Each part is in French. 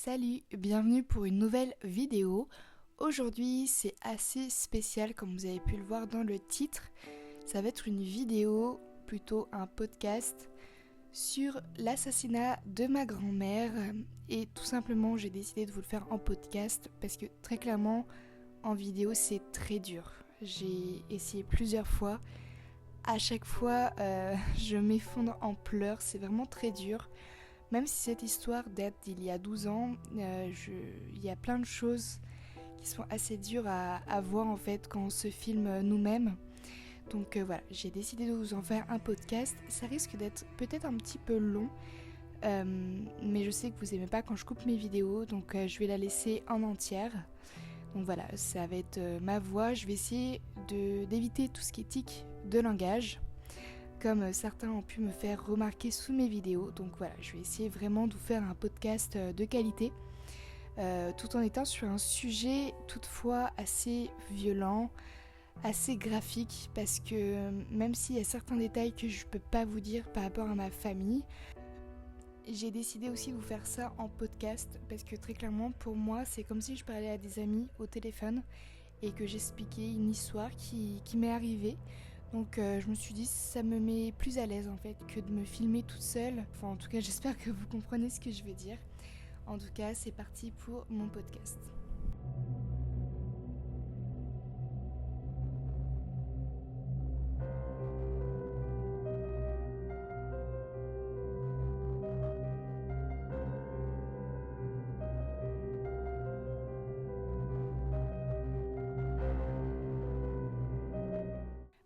Salut, bienvenue pour une nouvelle vidéo. Aujourd'hui c'est assez spécial comme vous avez pu le voir dans le titre. Ça va être une vidéo, plutôt un podcast, sur l'assassinat de ma grand-mère. Et tout simplement j'ai décidé de vous le faire en podcast parce que très clairement en vidéo c'est très dur. J'ai essayé plusieurs fois. À chaque fois je m'effondre en pleurs, c'est vraiment très dur. Même si cette histoire date d'il y a 12 ans, il y a plein de choses qui sont assez dures à voir en fait quand on se filme nous-mêmes. Donc voilà, j'ai décidé de vous en faire un podcast. Ça risque d'être peut-être un petit peu long, mais je sais que vous aimez pas quand je coupe mes vidéos, donc je vais la laisser en entière. Donc voilà, ça va être ma voix. Je vais essayer d'éviter tout ce qui est tic de langage, comme certains ont pu me faire remarquer sous mes vidéos. Donc voilà, je vais essayer vraiment de vous faire un podcast de qualité, tout en étant sur un sujet toutefois assez violent, assez graphique, parce que même s'il y a certains détails que je ne peux pas vous dire par rapport à ma famille, j'ai décidé aussi de vous faire ça en podcast, parce que très clairement pour moi c'est comme si je parlais à des amis au téléphone et que j'expliquais une histoire qui m'est arrivée. Donc je me suis dit ça me met plus à l'aise en fait que de me filmer toute seule. Enfin en tout cas j'espère que vous comprenez ce que je veux dire. En tout cas c'est parti pour mon podcast.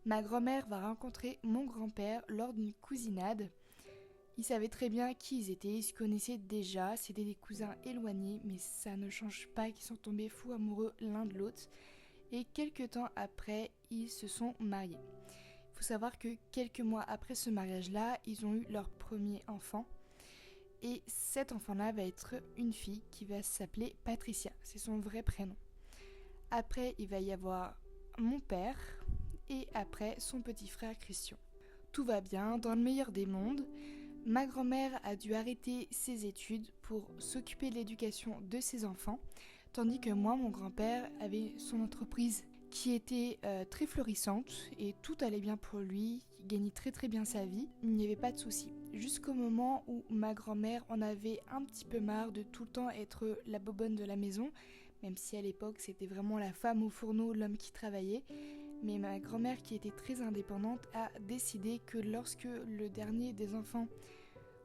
Ma grand-mère va rencontrer mon grand-père lors d'une cousinade. Ils savaient très bien qui ils étaient, ils se connaissaient déjà, c'était des cousins éloignés, mais ça ne change pas qu'ils sont tombés fous amoureux l'un de l'autre. Et quelques temps après, ils se sont mariés. Il faut savoir que quelques mois après ce mariage-là, ils ont eu leur premier enfant. Et cet enfant-là va être une fille qui va s'appeler Patricia, c'est son vrai prénom. Après, il va y avoir mon père et après son petit frère Christian. Tout va bien, dans le meilleur des mondes. Ma grand-mère a dû arrêter ses études pour s'occuper de l'éducation de ses enfants, tandis que moi, mon grand-père, avait son entreprise qui était très florissante et tout allait bien pour lui, il gagnait très très bien sa vie, il n'y avait pas de soucis. Jusqu'au moment où ma grand-mère en avait un petit peu marre de tout le temps être la bobonne de la maison, même si à l'époque c'était vraiment la femme au fourneau, l'homme qui travaillait. Mais ma grand-mère, qui était très indépendante, a décidé que lorsque le dernier des enfants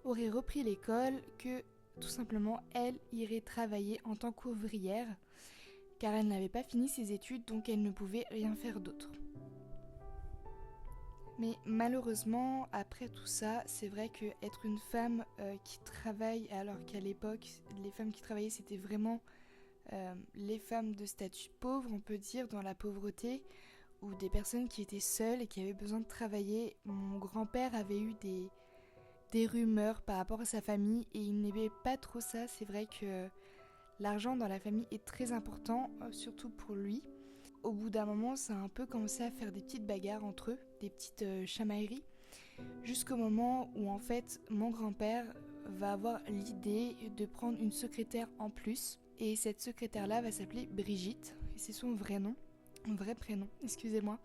aurait repris l'école, que tout simplement elle irait travailler en tant qu'ouvrière, car elle n'avait pas fini ses études, donc elle ne pouvait rien faire d'autre. Mais malheureusement, après tout ça, c'est vrai qu'être une femme qui travaille, alors qu'à l'époque, les femmes qui travaillaient, c'était vraiment les femmes de statut pauvre, on peut dire, dans la pauvreté, ou des personnes qui étaient seules et qui avaient besoin de travailler. Mon grand-père avait eu des rumeurs par rapport à sa famille et il n'aimait pas trop ça. C'est vrai que l'argent dans la famille est très important, surtout pour lui. Au bout d'un moment, ça a un peu commencé à faire des petites bagarres entre eux, des petites chamailleries, jusqu'au moment où en fait mon grand-père va avoir l'idée de prendre une secrétaire en plus. Et cette secrétaire-là va s'appeler Brigitte, et c'est son vrai nom. Vrai prénom, excusez-moi.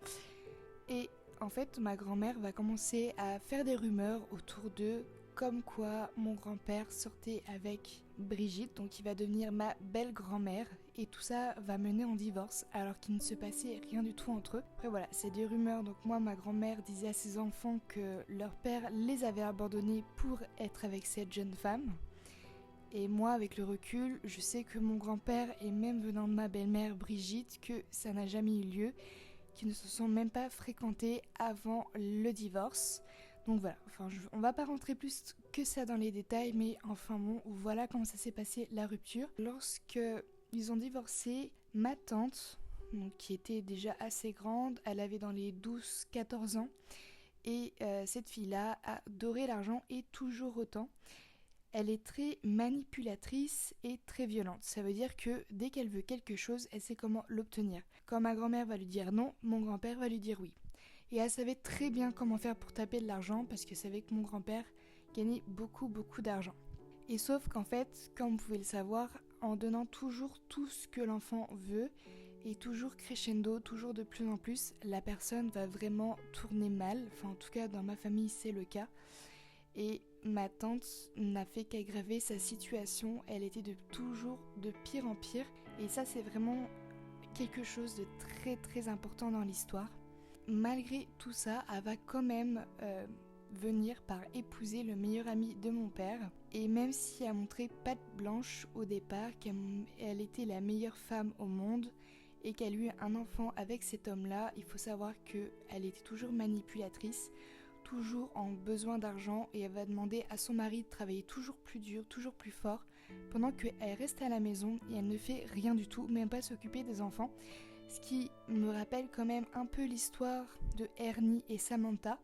Et en fait, ma grand-mère va commencer à faire des rumeurs autour d'eux, comme quoi mon grand-père sortait avec Brigitte, donc il va devenir ma belle grand-mère, et tout ça va mener en divorce, alors qu'il ne se passait rien du tout entre eux. Après voilà, c'est des rumeurs, donc moi, ma grand-mère disait à ses enfants que leur père les avait abandonnés pour être avec cette jeune femme. Et moi, avec le recul, je sais que mon grand-père, et même venant de ma belle-mère Brigitte, que ça n'a jamais eu lieu, qu'ils ne se sont même pas fréquentés avant le divorce. Donc voilà, on va pas rentrer plus que ça dans les détails, mais enfin bon, voilà comment ça s'est passé la rupture. Lorsque ils ont divorcé, ma tante, donc, qui était déjà assez grande, elle avait dans les 12-14 ans, et cette fille-là adorait l'argent et toujours autant. Elle est très manipulatrice et très violente. Ça veut dire que dès qu'elle veut quelque chose, elle sait comment l'obtenir. Quand ma grand-mère va lui dire non, mon grand-père va lui dire oui. Et elle savait très bien comment faire pour taper de l'argent parce qu'elle savait que mon grand-père gagnait beaucoup d'argent. Et sauf qu'en fait, comme vous pouvez le savoir, en donnant toujours tout ce que l'enfant veut, et toujours crescendo, toujours de plus en plus, la personne va vraiment tourner mal. Enfin, en tout cas, dans ma famille, c'est le cas. Et ma tante n'a fait qu'aggraver sa situation. Elle était toujours de pire en pire. Et ça, c'est vraiment quelque chose de très très important dans l'histoire. Malgré tout ça, elle va quand même venir par épouser le meilleur ami de mon père. Et même si elle montrait patte blanche au départ, qu'elle était la meilleure femme au monde et qu'elle eut un enfant avec cet homme-là, il faut savoir qu'elle était toujours manipulatrice, toujours en besoin d'argent, et elle va demander à son mari de travailler toujours plus dur, toujours plus fort, pendant qu'elle reste à la maison et elle ne fait rien du tout, même pas s'occuper des enfants. Ce qui me rappelle quand même un peu l'histoire de Ernie et Samantha.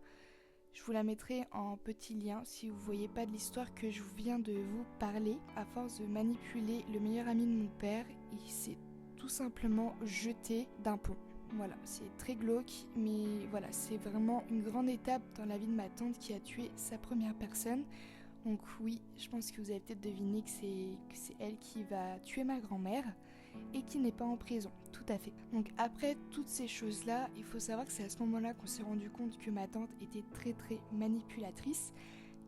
Je vous la mettrai en petit lien si vous ne voyez pas de l'histoire que je viens de vous parler. À force de manipuler le meilleur ami de mon père, il s'est tout simplement jeté d'un pont. Voilà, c'est très glauque, mais voilà, c'est vraiment une grande étape dans la vie de ma tante qui a tué sa première personne. Donc oui, je pense que vous avez peut-être deviné que c'est elle qui va tuer ma grand-mère et qui n'est pas en prison, tout à fait. Donc après toutes ces choses-là, il faut savoir que c'est à ce moment-là qu'on s'est rendu compte que ma tante était très très manipulatrice,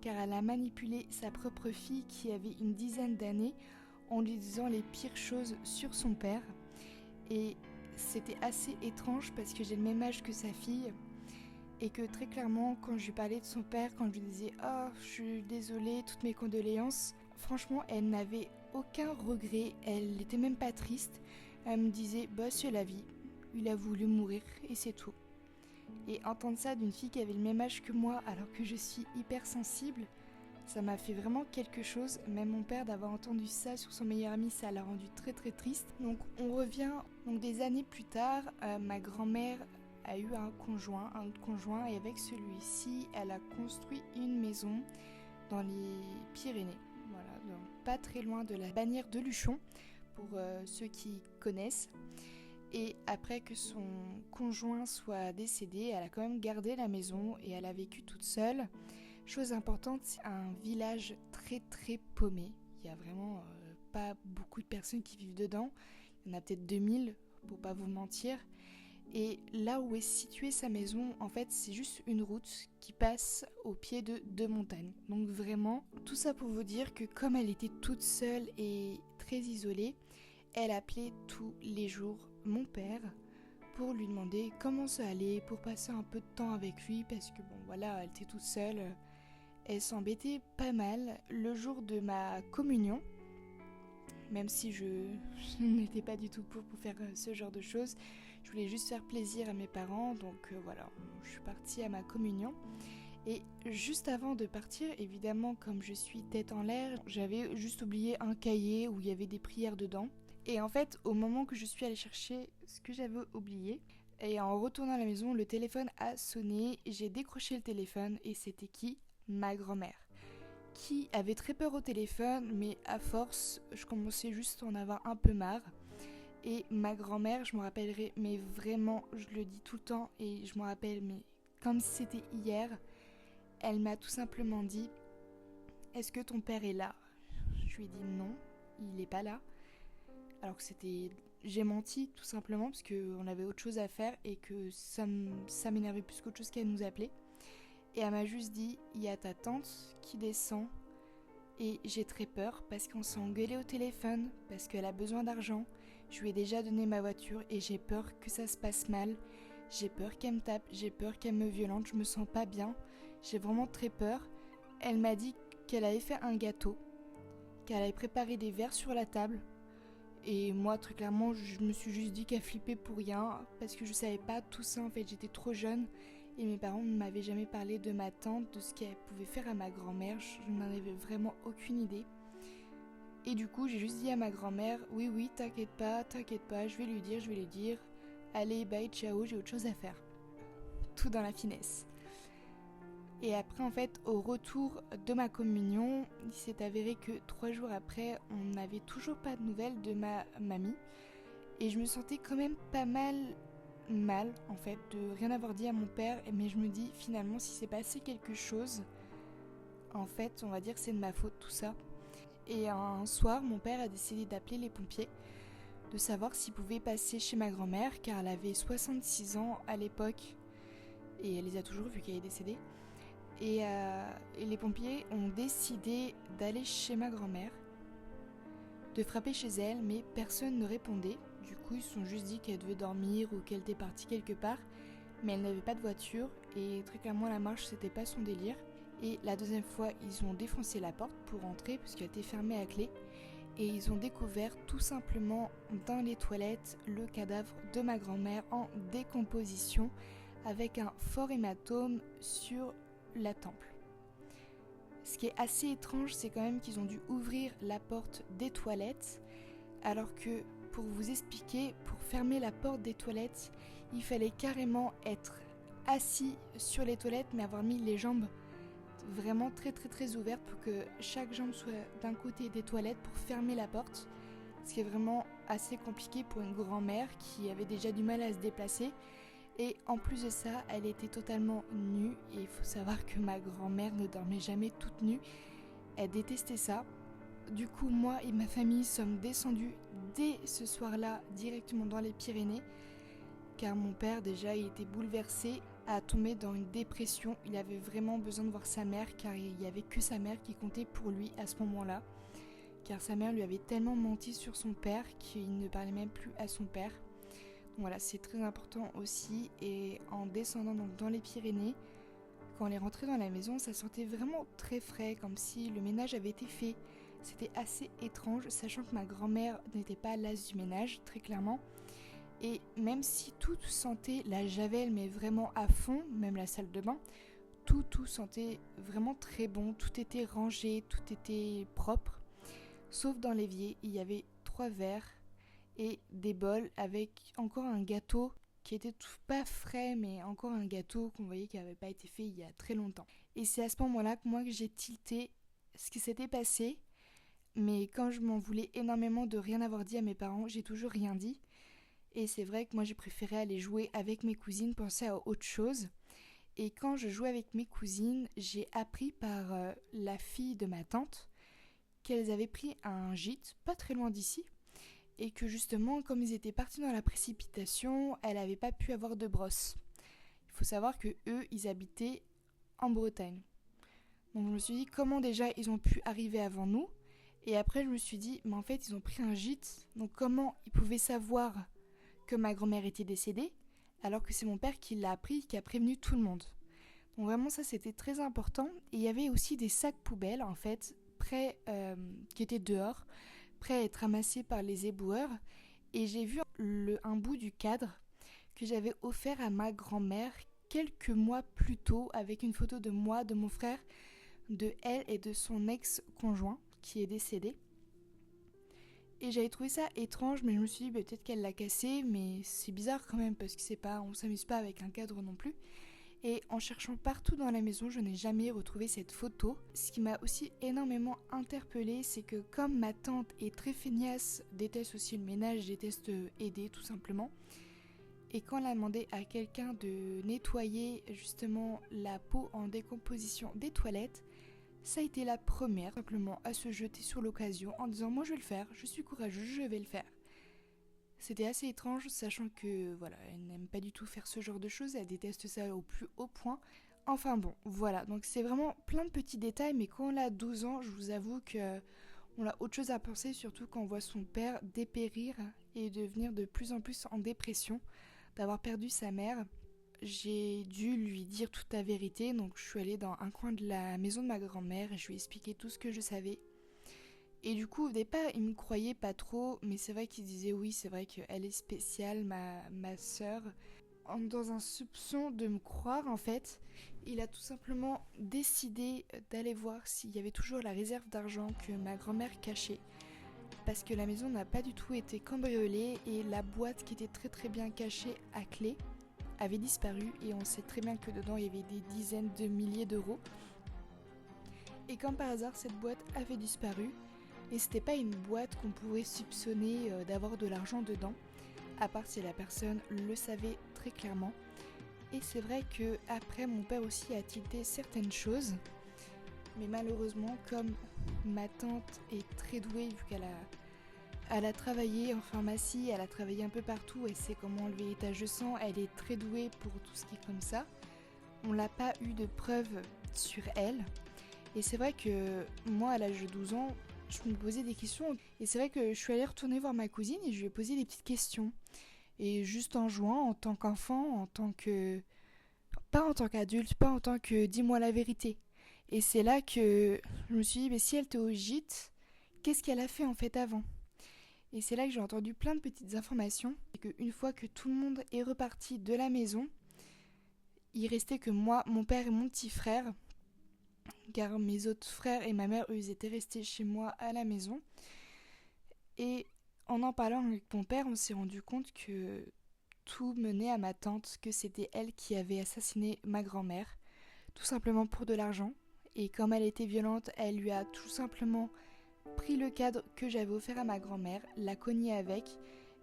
car elle a manipulé sa propre fille qui avait une dizaine d'années en lui disant les pires choses sur son père. Et c'était assez étrange parce que j'ai le même âge que sa fille et que très clairement quand je lui parlais de son père, quand je lui disais « Oh, je suis désolée, toutes mes condoléances », franchement elle n'avait aucun regret, elle n'était même pas triste. Elle me disait « Bah c'est la vie, il a voulu mourir et c'est tout ». Et entendre ça d'une fille qui avait le même âge que moi alors que je suis hypersensible, ça m'a fait vraiment quelque chose. Même mon père d'avoir entendu ça sur son meilleur ami, ça l'a rendu très très triste. Donc on revient, donc des années plus tard, ma grand-mère a eu un autre conjoint, et avec celui-ci, elle a construit une maison dans les Pyrénées. Voilà, donc pas très loin de la bannière de Luchon, pour ceux qui connaissent. Et après que son conjoint soit décédé, elle a quand même gardé la maison et elle a vécu toute seule. Chose importante, c'est un village très très paumé. Il n'y a vraiment pas beaucoup de personnes qui vivent dedans. Il y en a peut-être 2000, pour pas vous mentir. Et là où est située sa maison, en fait, c'est juste une route qui passe au pied de 2 montagnes. Donc vraiment, tout ça pour vous dire que comme elle était toute seule et très isolée, elle appelait tous les jours mon père pour lui demander comment ça allait, pour passer un peu de temps avec lui, parce que bon voilà, elle était toute seule. Elle s'embêtait pas mal le jour de ma communion, même si je n'étais pas du tout pour faire ce genre de choses. Je voulais juste faire plaisir à mes parents, donc voilà, je suis partie à ma communion. Et juste avant de partir, évidemment, comme je suis tête en l'air, j'avais juste oublié un cahier où il y avait des prières dedans. Et en fait, au moment que je suis allée chercher ce que j'avais oublié, et en retournant à la maison, le téléphone a sonné, j'ai décroché le téléphone et c'était qui ? Ma grand-mère, qui avait très peur au téléphone, mais à force, je commençais juste à en avoir un peu marre. Et ma grand-mère, je me rappellerai, mais vraiment, je le dis tout le temps, et je me rappelle, mais comme si c'était hier, elle m'a tout simplement dit « Est-ce que ton père est là ?» Je lui ai dit « Non, il n'est pas là ». Alors que c'était... J'ai menti, tout simplement, parce qu'on avait autre chose à faire, et que ça m'énervait plus qu'autre chose qu'elle nous appelait. Et elle m'a juste dit « Il y a ta tante qui descend ». Et j'ai très peur parce qu'on s'est engueulé au téléphone, parce qu'elle a besoin d'argent. Je lui ai déjà donné ma voiture et j'ai peur que ça se passe mal. J'ai peur qu'elle me tape, j'ai peur qu'elle me violente, je me sens pas bien. J'ai vraiment très peur. Elle m'a dit qu'elle avait fait un gâteau, qu'elle avait préparé des verres sur la table. Et moi, très clairement, je me suis juste dit qu'elle flippait pour rien, parce que je savais pas tout ça, en fait, j'étais trop jeune. Et mes parents ne m'avaient jamais parlé de ma tante, de ce qu'elle pouvait faire à ma grand-mère, je n'en avais vraiment aucune idée. Et du coup, j'ai juste dit à ma grand-mère, oui, t'inquiète pas, je vais lui dire, allez, bye, ciao, j'ai autre chose à faire. Tout dans la finesse. Et après, en fait, au retour de ma communion, il s'est avéré que 3 jours après, on n'avait toujours pas de nouvelles de ma mamie. Et je me sentais quand même pas mal en fait, de rien avoir dit à mon père. Mais je me dis, finalement, si s'est passé quelque chose, en fait, on va dire que c'est de ma faute tout ça. Et un soir, mon père a décidé d'appeler les pompiers, de savoir s'il pouvait passer chez ma grand-mère, car elle avait 66 ans à l'époque, et elle les a toujours vu qu'elle est décédée. Et les pompiers ont décidé d'aller chez ma grand-mère, de frapper chez elle, mais personne ne répondait. Du coup, ils se sont juste dit qu'elle devait dormir ou qu'elle était partie quelque part, mais elle n'avait pas de voiture, et très clairement la marche c'était pas son délire. Et la deuxième fois, ils ont défoncé la porte pour entrer puisqu'elle était fermée à clé, et ils ont découvert tout simplement dans les toilettes le cadavre de ma grand-mère en décomposition avec un fort hématome sur la tempe. Ce qui est assez étrange, c'est quand même qu'ils ont dû ouvrir la porte des toilettes, alors que, pour vous expliquer, pour fermer la porte des toilettes, il fallait carrément être assis sur les toilettes, mais avoir mis les jambes vraiment très ouvertes pour que chaque jambe soit d'un côté des toilettes pour fermer la porte, ce qui est vraiment assez compliqué pour une grand-mère qui avait déjà du mal à se déplacer. Et en plus de ça, elle était totalement nue, et il faut savoir que ma grand-mère ne dormait jamais toute nue, elle détestait ça. Du coup, moi et ma famille sommes descendus dès ce soir-là directement dans les Pyrénées, car mon père déjà il était bouleversé, a tombé dans une dépression, il avait vraiment besoin de voir sa mère, car il n'y avait que sa mère qui comptait pour lui à ce moment-là, car sa mère lui avait tellement menti sur son père qu'il ne parlait même plus à son père. Voilà, c'est très important aussi. Et en descendant donc dans les Pyrénées, quand on est rentré dans la maison, ça sentait vraiment très frais, comme si le ménage avait été fait. C'était assez étrange, sachant que ma grand-mère n'était pas l'as du ménage, très clairement. Et même si tout sentait la javel, mais vraiment à fond, même la salle de bain, tout sentait vraiment très bon, tout était rangé, tout était propre. Sauf dans l'évier, il y avait 3 verres et des bols avec encore un gâteau qui était tout pas frais, mais encore un gâteau qu'on voyait qui n'avait pas été fait il y a très longtemps. Et c'est à ce moment-là que moi que j'ai tilté ce qui s'était passé, mais quand je m'en voulais énormément de rien avoir dit à mes parents, j'ai toujours rien dit. Et c'est vrai que moi j'ai préféré aller jouer avec mes cousines, penser à autre chose. Et quand je jouais avec mes cousines, j'ai appris par la fille de ma tante qu'elles avaient pris un gîte pas très loin d'ici, et que justement, comme ils étaient partis dans la précipitation, elle n'avait pas pu avoir de brosse. Il faut savoir que eux, ils habitaient en Bretagne. Donc je me suis dit, comment déjà ils ont pu arriver avant nous? Et après, je me suis dit, mais en fait, ils ont pris un gîte, donc comment ils pouvaient savoir que ma grand-mère était décédée, alors que c'est mon père qui l'a appris, qui a prévenu tout le monde. Donc vraiment, ça, c'était très important. Et il y avait aussi des sacs poubelles, en fait, qui étaient dehors, prêt à être ramassé par les éboueurs, et j'ai vu un bout du cadre que j'avais offert à ma grand-mère quelques mois plus tôt, avec une photo de moi, de mon frère, de elle et de son ex-conjoint qui est décédé. Et j'avais trouvé ça étrange, mais je me suis dit peut-être qu'elle l'a cassé, mais c'est bizarre quand même parce que on s'amuse pas avec un cadre non plus. Et en cherchant partout dans la maison, je n'ai jamais retrouvé cette photo. Ce qui m'a aussi énormément interpellée, c'est que comme ma tante est très feignace, déteste aussi le ménage, déteste aider tout simplement. Et quand elle a demandé à quelqu'un de nettoyer justement la peau en décomposition des toilettes, ça a été la première simplement à se jeter sur l'occasion en disant « moi je vais le faire, je suis courageuse, je vais le faire ». C'était assez étrange, sachant que voilà, elle n'aime pas du tout faire ce genre de choses, elle déteste ça au plus haut point. Enfin bon, voilà, donc c'est vraiment plein de petits détails, mais quand on a 12 ans, je vous avoue que on a autre chose à penser, surtout quand on voit son père dépérir et devenir de plus en plus en dépression, d'avoir perdu sa mère. J'ai dû lui dire toute la vérité, donc je suis allée dans un coin de la maison de ma grand-mère et je lui ai expliqué tout ce que je savais. Et du coup, au départ, il me croyait pas trop, mais c'est vrai qu'il disait oui, c'est vrai qu'elle est spéciale, ma sœur. Dans un soupçon de me croire, en fait, il a tout simplement décidé d'aller voir s'il y avait toujours la réserve d'argent que ma grand-mère cachait. Parce que la maison n'a pas du tout été cambriolée et la boîte qui était très bien cachée à clé avait disparu et on sait très bien que dedans il y avait des dizaines de milliers d'euros. Et comme par hasard, cette boîte avait disparu. Et c'était pas une boîte qu'on pourrait soupçonner d'avoir de l'argent dedans, à part si la personne le savait très clairement. Et c'est vrai que après mon père aussi a tilté certaines choses. Mais malheureusement, comme ma tante est très douée, vu qu'elle a travaillé en pharmacie, elle a travaillé un peu partout, elle sait comment enlever les taches de sang, elle est très douée pour tout ce qui est comme ça. On n'a pas eu de preuves sur elle. Et c'est vrai que moi, à l'âge de 12 ans, je me posais des questions. Et c'est vrai que je suis allée retourner voir ma cousine et je lui ai posé des petites questions. Et juste en jouant, en tant qu'enfant, pas en tant qu'adulte, pas en tant que dis-moi la vérité. Et c'est là que je me suis dit, mais si elle était au gîte, qu'est-ce qu'elle a fait en fait avant? Et c'est là que j'ai entendu plein de petites informations. Et qu'une fois que tout le monde est reparti de la maison, il restait que moi, mon père et mon petit frère, car mes autres frères et ma mère, eux, ils étaient restés chez moi à la maison. Et en parlant avec mon père, on s'est rendu compte que tout menait à ma tante, que c'était elle qui avait assassiné ma grand-mère, tout simplement pour de l'argent. Et comme elle était violente, elle lui a tout simplement pris le cadre que j'avais offert à ma grand-mère, l'a cogné avec,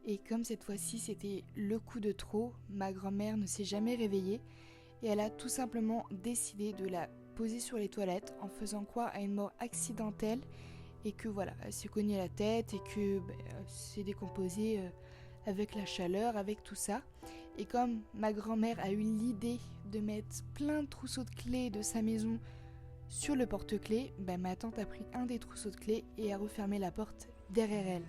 et comme cette fois-ci c'était le coup de trop, ma grand-mère ne s'est jamais réveillée, et elle a tout simplement décidé de la poser sur les toilettes en faisant croire à une mort accidentelle, et que voilà, elle s'est cognée la tête, et que elle s'est décomposée avec la chaleur, avec tout ça. Et comme ma grand-mère a eu l'idée de mettre plein de trousseaux de clés de sa maison sur le porte-clés, ma tante a pris un des trousseaux de clés et a refermé la porte derrière elle.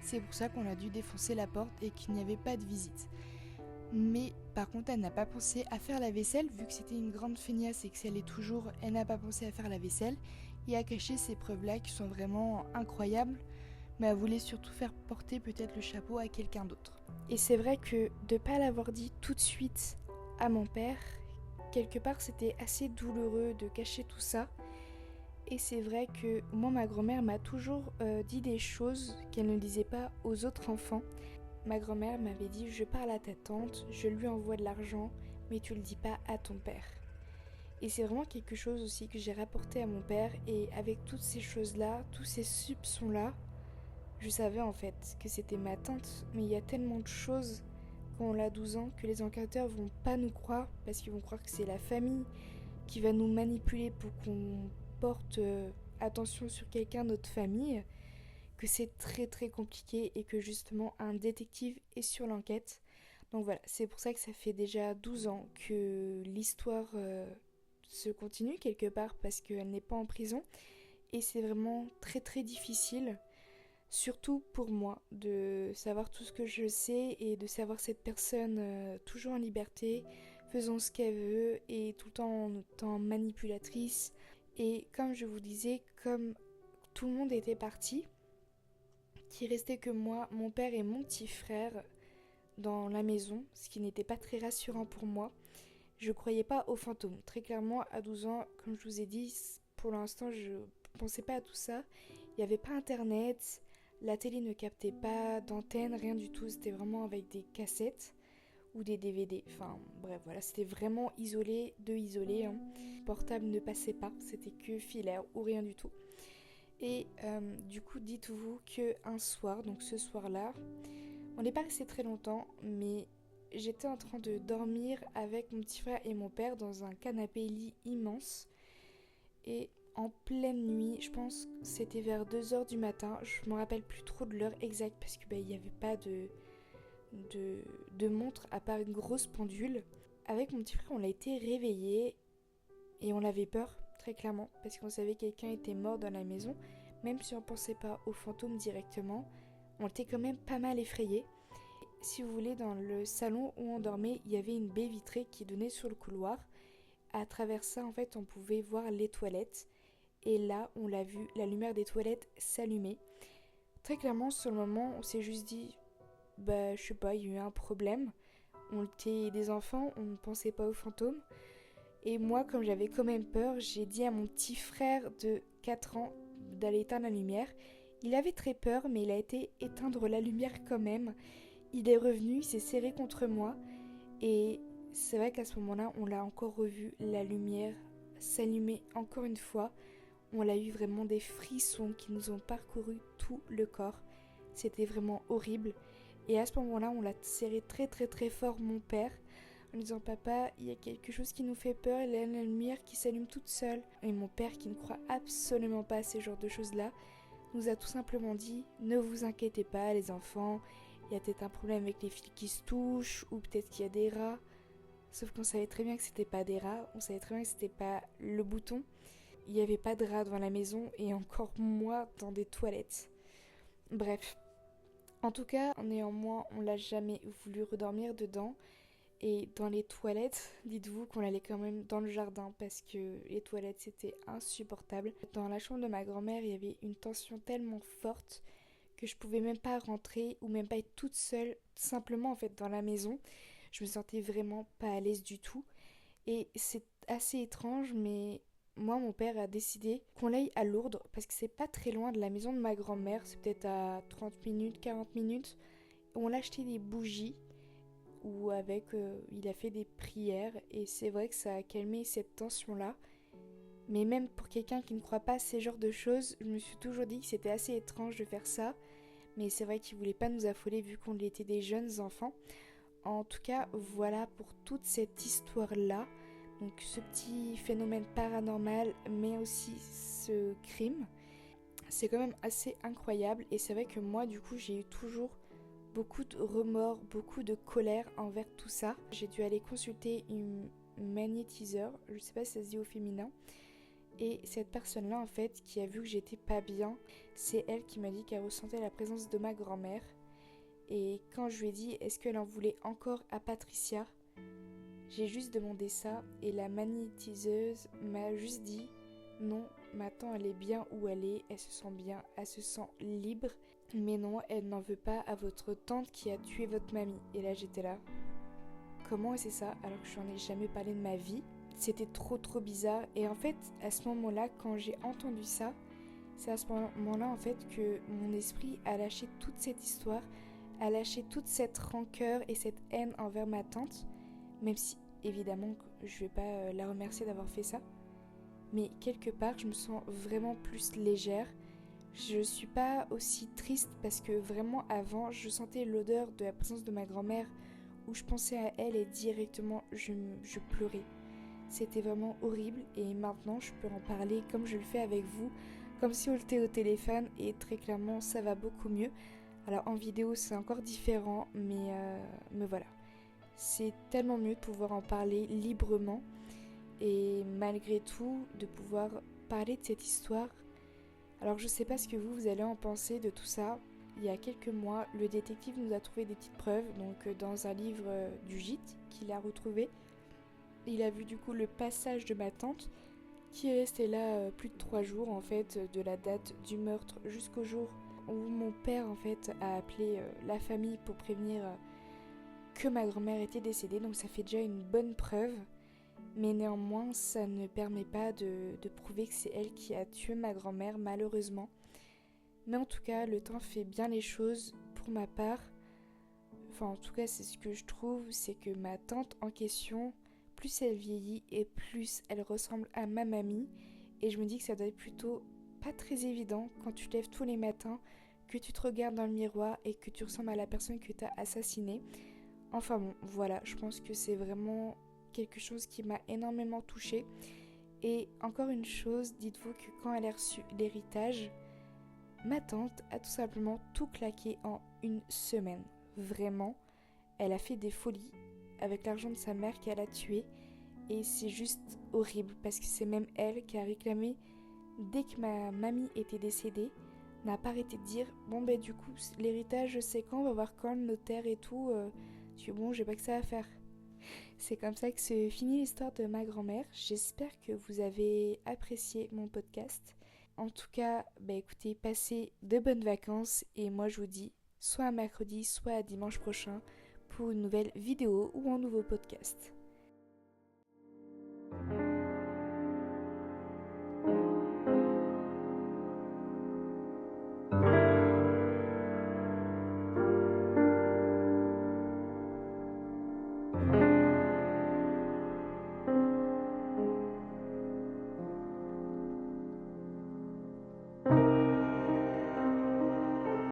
C'est pour ça qu'on a dû défoncer la porte et qu'il n'y avait pas de visite. Mais par contre, elle n'a pas pensé à faire la vaisselle, vu que c'était une grande feignasse et que elle est toujours, elle n'a pas pensé à faire la vaisselle et à cacher ces preuves-là qui sont vraiment incroyables, mais elle voulait surtout faire porter peut-être le chapeau à quelqu'un d'autre. Et c'est vrai que de ne pas l'avoir dit tout de suite à mon père, quelque part c'était assez douloureux de cacher tout ça. Et c'est vrai que moi, ma grand-mère m'a toujours dit des choses qu'elle ne disait pas aux autres enfants. Ma grand-mère m'avait dit, je parle à ta tante, je lui envoie de l'argent, mais tu le dis pas à ton père. Et c'est vraiment quelque chose aussi que j'ai rapporté à mon père, et avec toutes ces choses-là, tous ces soupçons-là, je savais en fait que c'était ma tante, mais il y a tellement de choses quand on a 12 ans que les enquêteurs vont pas nous croire, parce qu'ils vont croire que c'est la famille qui va nous manipuler pour qu'on porte attention sur quelqu'un de notre famille, que c'est très très compliqué et que justement un détective est sur l'enquête. Donc voilà, c'est pour ça que ça fait déjà 12 ans que l'histoire se continue quelque part parce qu'elle n'est pas en prison. Et c'est vraiment très très difficile, surtout pour moi, de savoir tout ce que je sais et de savoir cette personne toujours en liberté, faisant ce qu'elle veut et tout le temps en étant manipulatrice. Et comme je vous disais, comme tout le monde était parti, qu'il restait que moi, mon père et mon petit frère dans la maison, ce qui n'était pas très rassurant pour moi. Je croyais pas aux fantômes. Très clairement, à 12 ans, comme je vous ai dit, pour l'instant, je pensais pas à tout ça. Il n'y avait pas internet, la télé ne captait pas d'antenne, rien du tout. C'était vraiment avec des cassettes ou des DVD. Enfin, bref, voilà, c'était vraiment isolé, hein. Portable ne passait pas, c'était que filaire ou rien du tout. Et du coup, dites-vous qu'un soir, donc ce soir-là, on n'est pas resté très longtemps, mais j'étais en train de dormir avec mon petit frère et mon père dans un canapé-lit immense. Et en pleine nuit, je pense que c'était vers 2h du matin, je me rappelle plus trop de l'heure exacte parce que il n'y avait pas de montre à part une grosse pendule. Avec mon petit frère, on a été réveillés et on avait peur, très clairement, parce qu'on savait que quelqu'un était mort dans la maison. Même si on ne pensait pas aux fantômes directement, on était quand même pas mal effrayés. Si vous voulez, dans le salon où on dormait, il y avait une baie vitrée qui donnait sur le couloir. À travers ça, en fait, on pouvait voir les toilettes. Et là, on l'a vu, la lumière des toilettes s'allumer. Très clairement, sur le moment, on s'est juste dit, je sais pas, il y a eu un problème. On était des enfants, on ne pensait pas aux fantômes. Et moi, comme j'avais quand même peur, j'ai dit à mon petit frère de 4 ans d'aller éteindre la lumière. Il avait très peur, mais il a été éteindre la lumière quand même. Il est revenu, il s'est serré contre moi. Et c'est vrai qu'à ce moment-là, on l'a encore revu, la lumière s'allumer encore une fois. On a eu vraiment des frissons qui nous ont parcouru tout le corps. C'était vraiment horrible. Et à ce moment-là, on l'a serré très très très fort, mon père. en disant papa, il y a quelque chose qui nous fait peur, il y a la lumière qui s'allume toute seule. Et mon père, qui ne croit absolument pas à ces genres de choses-là, nous a tout simplement dit ne vous inquiétez pas les enfants, il y a peut-être un problème avec les fils qui se touchent ou peut-être qu'il y a des rats. Sauf qu'on savait très bien que c'était pas des rats, on savait très bien que c'était pas le bouton. Il n'y avait pas de rats dans la maison et encore moins dans des toilettes. Bref. En tout cas, néanmoins, on l'a jamais voulu redormir dedans. Et dans les toilettes, dites-vous qu'on allait quand même dans le jardin parce que les toilettes c'était insupportable. Dans la chambre de ma grand-mère, il y avait une tension tellement forte que je pouvais même pas rentrer ou même pas être toute seule, simplement en fait dans la maison. Je me sentais vraiment pas à l'aise du tout. Et c'est assez étrange, mais moi, mon père a décidé qu'on aille à Lourdes parce que c'est pas très loin de la maison de ma grand-mère. C'est peut-être à 30 minutes, 40 minutes. On a acheté des bougies où il a fait des prières et c'est vrai que ça a calmé cette tension-là. Mais même pour quelqu'un qui ne croit pas à ces genres de choses, je me suis toujours dit que c'était assez étrange de faire ça. Mais c'est vrai qu'il voulait pas nous affoler vu qu'on était des jeunes enfants. En tout cas, voilà pour toute cette histoire-là. Donc ce petit phénomène paranormal, mais aussi ce crime. C'est quand même assez incroyable. Et c'est vrai que moi, du coup, j'ai eu toujours beaucoup de remords, beaucoup de colère envers tout ça. J'ai dû aller consulter une magnétiseur, je sais pas si ça se dit au féminin. Et cette personne-là, en fait, qui a vu que j'étais pas bien, c'est elle qui m'a dit qu'elle ressentait la présence de ma grand-mère. Et quand je lui ai dit est-ce qu'elle en voulait encore à Patricia, j'ai juste demandé ça et la magnétiseuse m'a juste dit non, ma tante elle est bien où elle se sent bien, elle se sent libre, mais non, elle n'en veut pas à votre tante qui a tué votre mamie. Et là j'étais là, comment c'est ça alors que je n'en ai jamais parlé de ma vie? C'était trop bizarre. Et en fait à ce moment-là, quand j'ai entendu ça, c'est à ce moment-là en fait que mon esprit a lâché toute cette histoire, a lâché toute cette rancœur et cette haine envers ma tante, même si évidemment je vais pas la remercier d'avoir fait ça, mais quelque part je me sens vraiment plus légère. Je suis pas aussi triste parce que vraiment avant je sentais l'odeur de la présence de ma grand-mère où je pensais à elle et directement je pleurais. C'était vraiment horrible et maintenant je peux en parler comme je le fais avec vous, comme si on était au téléphone et très clairement ça va beaucoup mieux. Alors en vidéo c'est encore différent mais voilà. C'est tellement mieux de pouvoir en parler librement et malgré tout de pouvoir parler de cette histoire. Alors je sais pas ce que vous allez en penser de tout ça. Il y a quelques mois, le détective nous a trouvé des petites preuves, donc dans un livre du gîte qu'il a retrouvé. Il a vu du coup le passage de ma tante qui est restée là plus de 3 jours en fait, de la date du meurtre jusqu'au jour où mon père en fait a appelé la famille pour prévenir que ma grand-mère était décédée, donc ça fait déjà une bonne preuve. Mais néanmoins, ça ne permet pas de prouver que c'est elle qui a tué ma grand-mère, malheureusement. Mais en tout cas, le temps fait bien les choses pour ma part. Enfin, en tout cas, c'est ce que je trouve, c'est que ma tante en question, plus elle vieillit et plus elle ressemble à ma mamie. Et je me dis que ça doit être plutôt pas très évident quand tu te lèves tous les matins, que tu te regardes dans le miroir et que tu ressembles à la personne que tu as assassinée. Enfin bon, voilà, je pense que c'est vraiment quelque chose qui m'a énormément touchée. Et encore une chose, dites-vous que quand elle a reçu l'héritage, ma tante a tout simplement tout claqué en une semaine. Vraiment, elle a fait des folies avec l'argent de sa mère qu'elle a tué. Et c'est juste horrible parce que c'est même elle qui a réclamé, dès que ma mamie était décédée, n'a pas arrêté de dire bon ben du coup l'héritage c'est quand, on va voir quand le notaire et tout. Je dis bon, j'ai pas que ça à faire. C'est comme ça que se finit l'histoire de ma grand-mère. J'espère que vous avez apprécié mon podcast. En tout cas, écoutez, passez de bonnes vacances et moi je vous dis soit à mercredi, soit à dimanche prochain pour une nouvelle vidéo ou un nouveau podcast.